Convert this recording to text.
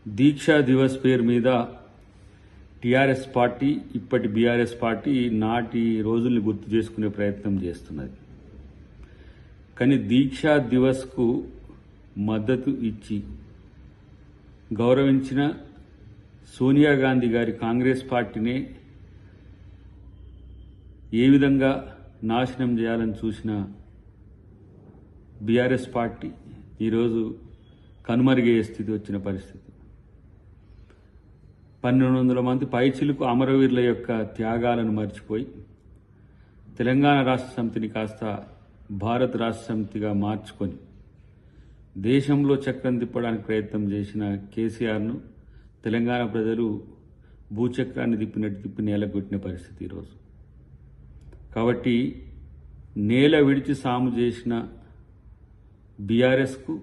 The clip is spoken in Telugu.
దీక్షా దివస్ పేరు మీద టీఆర్ఎస్ పార్టీ ఇప్పటి బీఆర్ఎస్ పార్టీ నాటి రోజుల్ని గుర్తు చేసుకునే ప్రయత్నం చేస్తున్నది. కానీ దీక్షా దివస్కు మద్దతు ఇచ్చి గౌరవించిన సోనియా గాంధీ గారి కాంగ్రెస్ పార్టీనే ఏ విధంగా నాశనం చేయాలని చూసిన బీఆర్ఎస్ పార్టీ ఈరోజు కనుమరుగయ్యే స్థితి వచ్చిన పరిస్థితి. 1200 మంది పైచిలుకు అమరవీరుల యొక్క త్యాగాలను మర్చిపోయి తెలంగాణ రాష్ట్ర సమితిని కాస్త భారత రాష్ట్ర సమితిగా మార్చుకొని దేశంలో చక్రం తిప్పడానికి ప్రయత్నం చేసిన కేసీఆర్ను తెలంగాణ ప్రజలు భూచక్రాన్ని తిప్పినట్టు తిప్పి నేలగొట్టిన పరిస్థితి ఈరోజు. కాబట్టి నేల విడిచి సాము చేసిన బీఆర్ఎస్కు